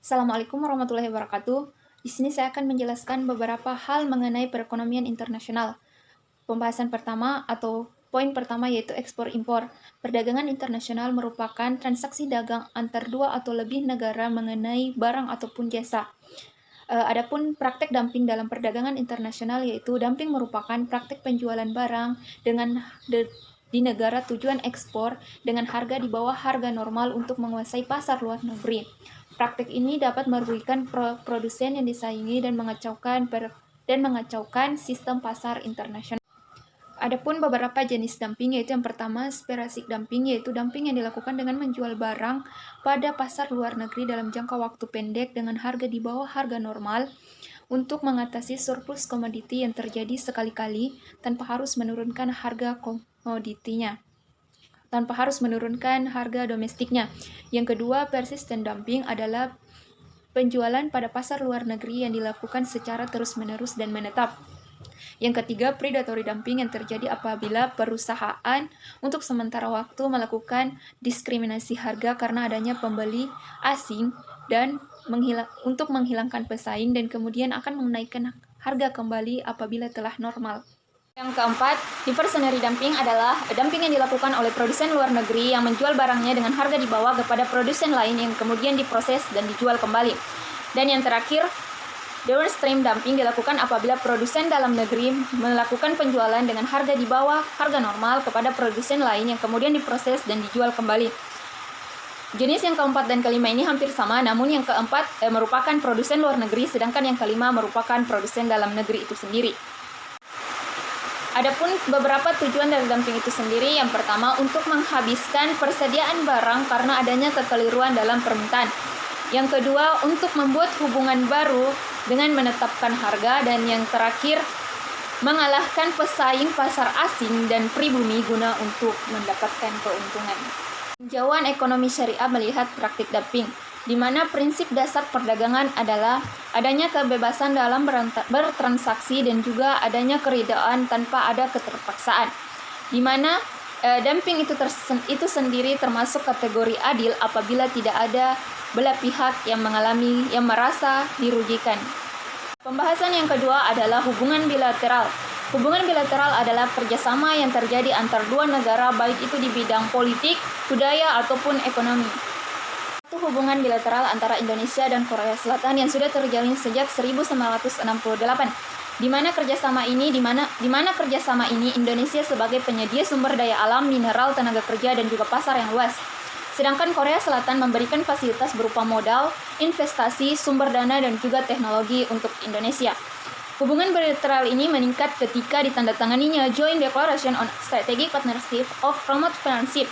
Assalamualaikum warahmatullahi wabarakatuh. Di sini saya akan menjelaskan beberapa hal mengenai perekonomian internasional. Pembahasan pertama atau poin pertama yaitu ekspor impor. Perdagangan internasional merupakan transaksi dagang antar dua atau lebih negara mengenai barang ataupun jasa. Adapun praktek dumping dalam perdagangan internasional yaitu dumping merupakan praktek penjualan barang di negara tujuan ekspor dengan harga di bawah harga normal untuk menguasai pasar luar negeri. Praktik ini dapat merugikan produsen yang disaingi dan mengacaukan sistem pasar internasional. Adapun beberapa jenis dumping yaitu yang pertama sporadic dumping, yaitu dumping yang dilakukan dengan menjual barang pada pasar luar negeri dalam jangka waktu pendek dengan harga di bawah harga normal untuk mengatasi surplus komoditi yang terjadi sekali-kali tanpa harus menurunkan harga komoditinya, tanpa harus menurunkan harga domestiknya. Yang kedua, persistent dumping adalah penjualan pada pasar luar negeri yang dilakukan secara terus-menerus dan menetap. Yang ketiga, predatory dumping yang terjadi apabila perusahaan untuk sementara waktu melakukan diskriminasi harga karena adanya pembeli asing dan untuk menghilangkan pesaing dan kemudian akan menaikkan harga kembali apabila telah normal. Yang keempat, diversionary dumping adalah dumping yang dilakukan oleh produsen luar negeri yang menjual barangnya dengan harga di bawah kepada produsen lain yang kemudian diproses dan dijual kembali. Dan yang terakhir, downstream dumping dilakukan apabila produsen dalam negeri melakukan penjualan dengan harga di bawah harga normal kepada produsen lain yang kemudian diproses dan dijual kembali. Jenis yang keempat dan kelima ini hampir sama, namun yang keempat merupakan produsen luar negeri, sedangkan yang kelima merupakan produsen dalam negeri itu sendiri. Adapun beberapa tujuan dari dumping itu sendiri, yang pertama untuk menghabiskan persediaan barang karena adanya kekeliruan dalam permintaan. Yang kedua untuk membuat hubungan baru dengan menetapkan harga, dan yang terakhir mengalahkan pesaing pasar asing dan pribumi guna untuk mendapatkan keuntungan. Tinjauan ekonomi syariah melihat praktik dumping, di mana prinsip dasar perdagangan adalah adanya kebebasan dalam bertransaksi dan juga adanya keridaan tanpa ada keterpaksaan, di mana dumping itu sendiri termasuk kategori adil apabila tidak ada belah pihak yang merasa dirugikan. Pembahasan yang kedua adalah hubungan bilateral. Hubungan bilateral adalah kerjasama yang terjadi antar dua negara, baik itu di bidang politik, budaya, ataupun ekonomi. Itu hubungan bilateral antara Indonesia dan Korea Selatan yang sudah terjalin sejak 1968. Di mana kerjasama ini Indonesia sebagai penyedia sumber daya alam, mineral, tenaga kerja, dan juga pasar yang luas. Sedangkan Korea Selatan memberikan fasilitas berupa modal, investasi, sumber dana, dan juga teknologi untuk Indonesia. Hubungan bilateral ini meningkat ketika ditandatanganinya Joint Declaration on Strategic Partnership of Promote Friendship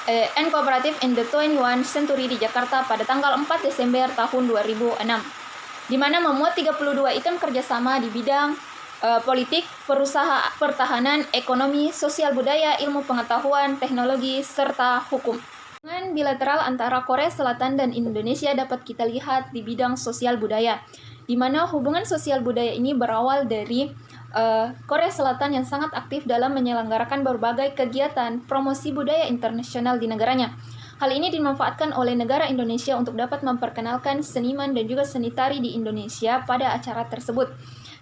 and Cooperative in the 21st Century di Jakarta pada tanggal 4 Desember tahun 2006, di mana memuat 32 item kerjasama di bidang politik, pertahanan, ekonomi, sosial budaya, ilmu pengetahuan, teknologi, serta hukum. Hubungan bilateral antara Korea Selatan dan Indonesia dapat kita lihat di bidang sosial budaya, di mana hubungan sosial budaya ini berawal dari Korea Selatan yang sangat aktif dalam menyelenggarakan berbagai kegiatan promosi budaya internasional di negaranya. Hal ini dimanfaatkan oleh negara Indonesia untuk dapat memperkenalkan seniman dan juga seni tari di Indonesia pada acara tersebut.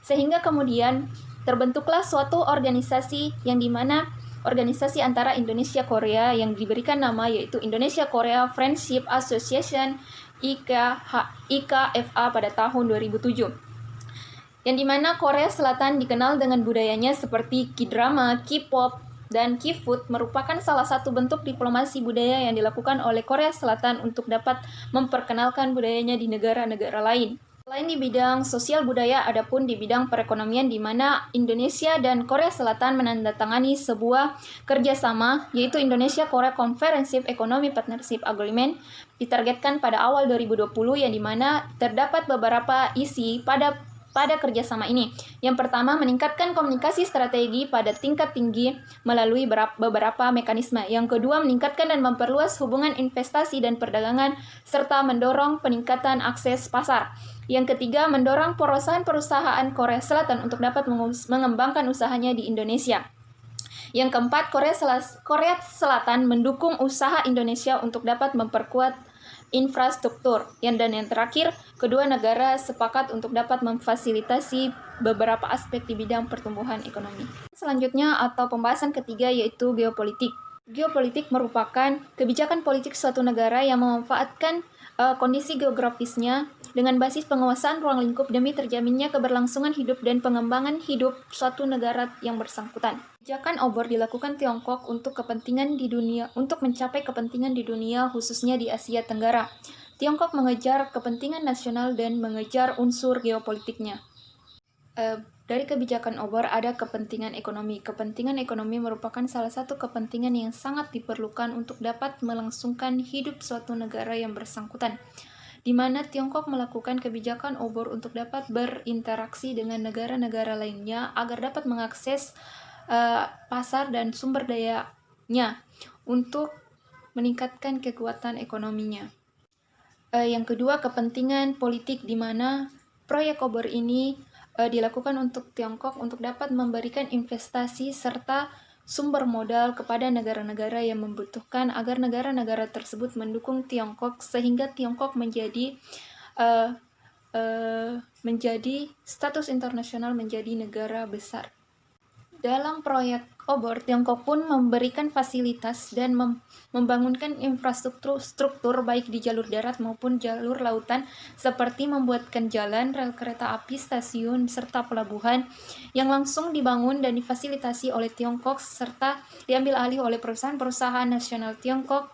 Sehingga kemudian terbentuklah suatu organisasi yang dimana organisasi antara Indonesia Korea yang diberikan nama yaitu Indonesia Korea Friendship Association IKFA pada tahun 2007. Yang dimana Korea Selatan dikenal dengan budayanya seperti K-drama, K-pop, dan K-food merupakan salah satu bentuk diplomasi budaya yang dilakukan oleh Korea Selatan untuk dapat memperkenalkan budayanya di negara-negara lain. Selain di bidang sosial budaya, adapun di bidang perekonomian di mana Indonesia dan Korea Selatan menandatangani sebuah kerjasama yaitu Indonesia-Korea Comprehensive Economic Partnership Agreement ditargetkan pada awal 2020, yang dimana terdapat beberapa isi pada kerjasama ini. Yang pertama, meningkatkan komunikasi strategi pada tingkat tinggi melalui beberapa mekanisme. Yang kedua, meningkatkan dan memperluas hubungan investasi dan perdagangan serta mendorong peningkatan akses pasar. Yang ketiga, mendorong perusahaan Korea Selatan untuk dapat mengembangkan usahanya di Indonesia. Yang keempat, Korea Selatan mendukung usaha Indonesia untuk dapat memperkuat infrastruktur. Dan yang terakhir, kedua negara sepakat untuk dapat memfasilitasi beberapa aspek di bidang pertumbuhan ekonomi. Selanjutnya atau pembahasan ketiga yaitu geopolitik. Geopolitik merupakan kebijakan politik suatu negara yang memanfaatkan kondisi geografisnya dengan basis penguasaan ruang lingkup demi terjaminnya keberlangsungan hidup dan pengembangan hidup suatu negara yang bersangkutan. Kebijakan obor dilakukan Tiongkok untuk mencapai kepentingan di dunia khususnya di Asia Tenggara. Tiongkok mengejar kepentingan nasional dan mengejar unsur geopolitiknya. Dari kebijakan obor ada kepentingan ekonomi. Kepentingan ekonomi merupakan salah satu kepentingan yang sangat diperlukan untuk dapat melangsungkan hidup suatu negara yang bersangkutan, di mana Tiongkok melakukan kebijakan obor untuk dapat berinteraksi dengan negara-negara lainnya agar dapat mengakses pasar dan sumber dayanya untuk meningkatkan kekuatan ekonominya. Yang kedua, kepentingan politik, di mana proyek obor ini dilakukan untuk Tiongkok untuk dapat memberikan investasi serta sumber modal kepada negara-negara yang membutuhkan agar negara-negara tersebut mendukung Tiongkok sehingga Tiongkok menjadi status internasional menjadi negara besar. Dalam proyek obor, Tiongkok pun memberikan fasilitas dan membangunkan infrastruktur baik di jalur darat maupun jalur lautan, seperti membuatkan jalan, rel kereta api, stasiun, serta pelabuhan yang langsung dibangun dan difasilitasi oleh Tiongkok serta diambil alih oleh perusahaan-perusahaan nasional Tiongkok.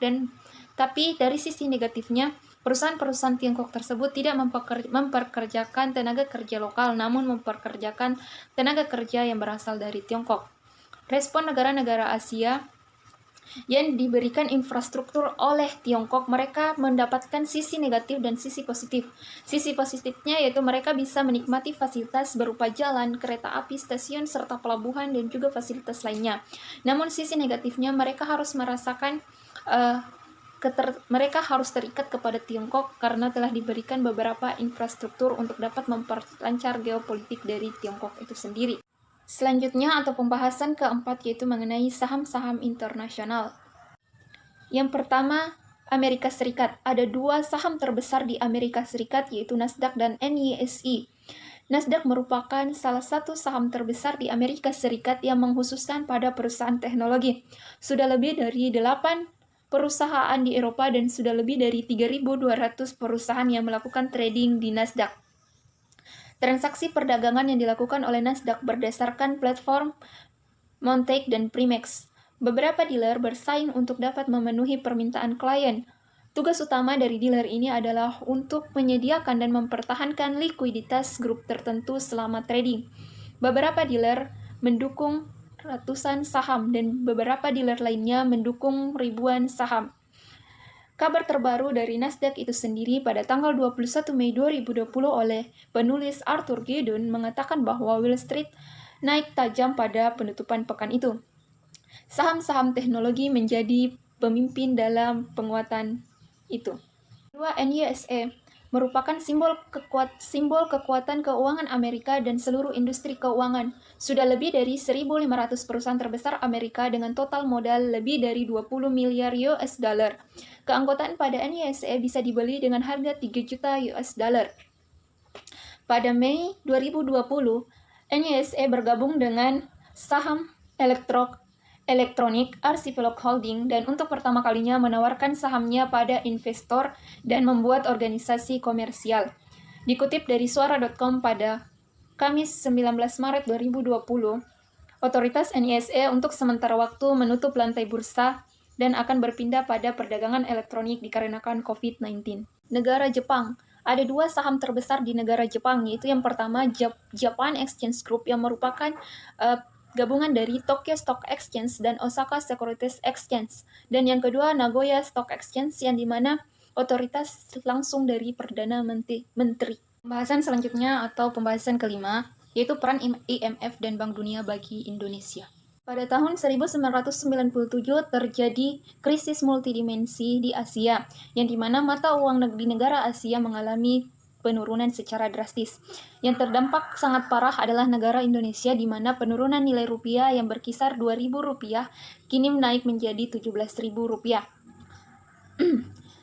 Tapi dari sisi negatifnya, perusahaan-perusahaan Tiongkok tersebut tidak memperkerjakan tenaga kerja lokal, namun memperkerjakan tenaga kerja yang berasal dari Tiongkok. Respon negara-negara Asia yang diberikan infrastruktur oleh Tiongkok, mereka mendapatkan sisi negatif dan sisi positif. Sisi positifnya yaitu mereka bisa menikmati fasilitas berupa jalan, kereta api, stasiun, serta pelabuhan, dan juga fasilitas lainnya. Namun sisi negatifnya mereka harus merasakan mereka harus terikat kepada Tiongkok karena telah diberikan beberapa infrastruktur untuk dapat memperlancar geopolitik dari Tiongkok itu sendiri. Selanjutnya atau pembahasan keempat yaitu mengenai saham-saham internasional. Yang pertama, Amerika Serikat. Ada dua saham terbesar di Amerika Serikat yaitu Nasdaq dan NYSE. Nasdaq merupakan salah satu saham terbesar di Amerika Serikat yang mengkhususkan pada perusahaan teknologi. Sudah lebih dari 8 perusahaan di Eropa dan sudah lebih dari 3.200 perusahaan yang melakukan trading di Nasdaq. Transaksi perdagangan yang dilakukan oleh Nasdaq berdasarkan platform Monteg dan Primex. Beberapa dealer bersaing untuk dapat memenuhi permintaan klien. Tugas utama dari dealer ini adalah untuk menyediakan dan mempertahankan likuiditas grup tertentu selama trading. Beberapa dealer mendukung ratusan saham dan beberapa dealer lainnya mendukung ribuan saham. Kabar terbaru dari Nasdaq itu sendiri pada tanggal 21 Mei 2020 oleh penulis Arthur Giddon mengatakan bahwa Wall Street naik tajam pada penutupan pekan itu. Saham-saham teknologi menjadi pemimpin dalam penguatan itu. Kedua, NYSE merupakan simbol kekuatan keuangan Amerika dan seluruh industri keuangan. Sudah lebih dari 1.500 perusahaan terbesar Amerika dengan total modal lebih dari 20 miliar US dollar. Keanggotaan pada NYSE bisa dibeli dengan harga 3 juta US dollar. Pada Mei 2020, NYSE bergabung dengan saham elektronik Archipelago Holding dan untuk pertama kalinya menawarkan sahamnya pada investor dan membuat organisasi komersial. Dikutip dari suara.com pada Kamis 19 Maret 2020, otoritas NYSE untuk sementara waktu menutup lantai bursa dan akan berpindah pada perdagangan elektronik dikarenakan COVID-19. Negara Jepang. Ada dua saham terbesar di negara Jepang, yaitu yang pertama Japan Exchange Group yang merupakan gabungan dari Tokyo Stock Exchange dan Osaka Securities Exchange. Dan yang kedua, Nagoya Stock Exchange yang dimana otoritas langsung dari Perdana Menteri. Pembahasan selanjutnya atau pembahasan kelima, yaitu peran IMF dan Bank Dunia bagi Indonesia. Pada tahun 1997 terjadi krisis multidimensi di Asia, yang dimana mata uang di negara Asia mengalami penurunan secara drastis. Yang terdampak sangat parah adalah negara Indonesia, di mana penurunan nilai rupiah yang berkisar Rp2.000 kini naik menjadi Rp17.000.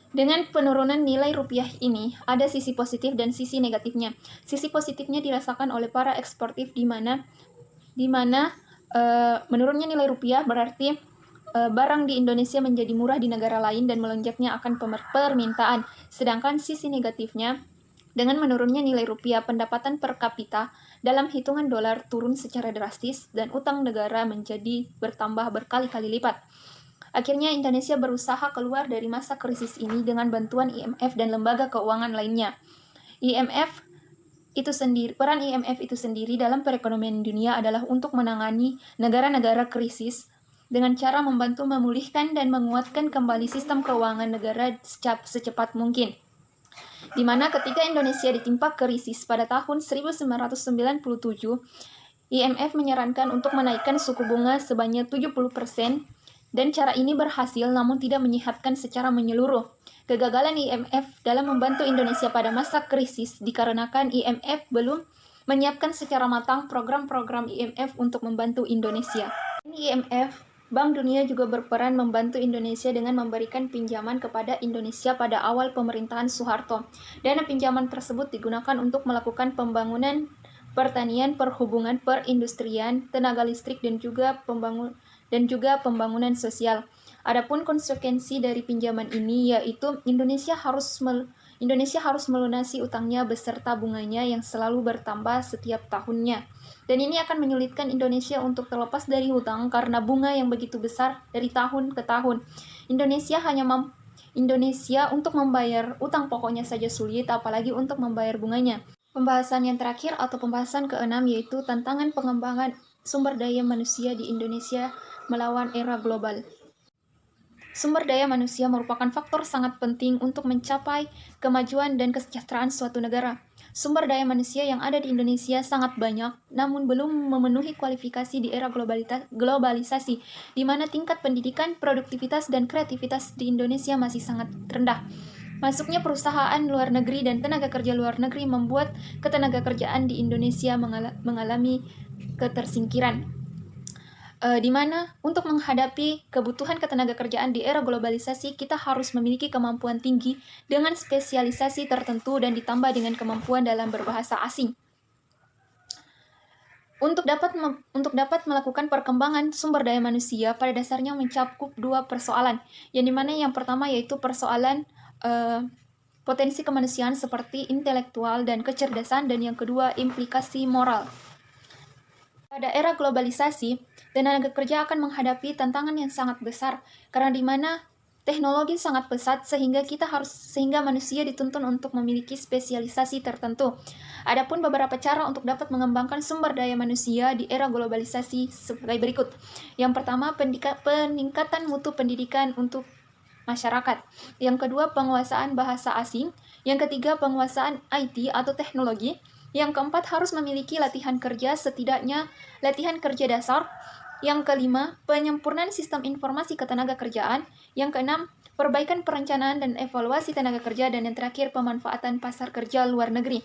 Dengan penurunan nilai rupiah ini, ada sisi positif dan sisi negatifnya. Sisi positifnya dirasakan oleh para eksportir, di mana menurunnya nilai rupiah berarti barang di Indonesia menjadi murah di negara lain dan melonjaknya akan permintaan. Sedangkan sisi negatifnya, dengan menurunnya nilai rupiah, pendapatan per kapita dalam hitungan dolar turun secara drastis dan utang negara menjadi bertambah berkali-kali lipat. Akhirnya Indonesia berusaha keluar dari masa krisis ini dengan bantuan IMF dan lembaga keuangan lainnya. Peran IMF itu sendiri dalam perekonomian dunia adalah untuk menangani negara-negara krisis dengan cara membantu memulihkan dan menguatkan kembali sistem keuangan negara secepat mungkin. Di mana ketika Indonesia ditimpa krisis pada tahun 1997, IMF menyarankan untuk menaikkan suku bunga sebanyak 70%, dan cara ini berhasil namun tidak menyehatkan secara menyeluruh. Kegagalan IMF dalam membantu Indonesia pada masa krisis dikarenakan IMF belum menyiapkan secara matang program-program IMF untuk membantu Indonesia. IMF, Bank Dunia juga berperan membantu Indonesia dengan memberikan pinjaman kepada Indonesia pada awal pemerintahan Soeharto. Dana pinjaman tersebut digunakan untuk melakukan pembangunan pertanian, perhubungan, perindustrian, tenaga listrik, dan juga pembangunan sosial. Adapun konsekuensi dari pinjaman ini yaitu Indonesia harus melunasi utangnya beserta bunganya yang selalu bertambah setiap tahunnya. Dan ini akan menyulitkan Indonesia untuk terlepas dari hutang karena bunga yang begitu besar dari tahun ke tahun. Indonesia untuk membayar utang pokoknya saja sulit, apalagi untuk membayar bunganya. Pembahasan yang terakhir atau pembahasan ke-6 yaitu tantangan pengembangan sumber daya manusia di Indonesia melawan era global. Sumber daya manusia merupakan faktor sangat penting untuk mencapai kemajuan dan kesejahteraan suatu negara. Sumber daya manusia yang ada di Indonesia sangat banyak, namun belum memenuhi kualifikasi di era globalisasi, di mana tingkat pendidikan, produktivitas, dan kreativitas di Indonesia masih sangat rendah. Masuknya perusahaan luar negeri dan tenaga kerja luar negeri membuat ketenaga kerjaan di Indonesia mengalami ketersingkiran. Di mana untuk menghadapi kebutuhan ketenaga kerjaan di era globalisasi, kita harus memiliki kemampuan tinggi dengan spesialisasi tertentu dan ditambah dengan kemampuan dalam berbahasa asing. Untuk dapat melakukan perkembangan sumber daya manusia, pada dasarnya mencakup dua persoalan, yang dimana yang pertama yaitu persoalan potensi kemanusiaan seperti intelektual dan kecerdasan, dan yang kedua implikasi moral. Pada era globalisasi, tenaga kerja akan menghadapi tantangan yang sangat besar karena di mana teknologi sangat pesat sehingga manusia dituntun untuk memiliki spesialisasi tertentu. Adapun beberapa cara untuk dapat mengembangkan sumber daya manusia di era globalisasi sebagai berikut. Yang pertama, peningkatan mutu pendidikan untuk masyarakat. Yang kedua, penguasaan bahasa asing. Yang ketiga, penguasaan IT atau teknologi. Yang keempat, harus memiliki latihan kerja, setidaknya latihan kerja dasar. Yang kelima, penyempurnaan sistem informasi ketenaga kerjaan. Yang keenam, perbaikan perencanaan dan evaluasi tenaga kerja. Dan yang terakhir, pemanfaatan pasar kerja luar negeri.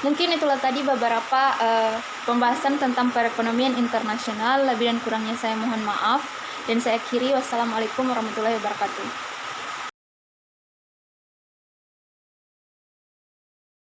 Mungkin itulah tadi beberapa pembahasan tentang perekonomian internasional. Lebih dan kurangnya saya mohon maaf. Dan saya akhiri, wassalamualaikum warahmatullahi wabarakatuh.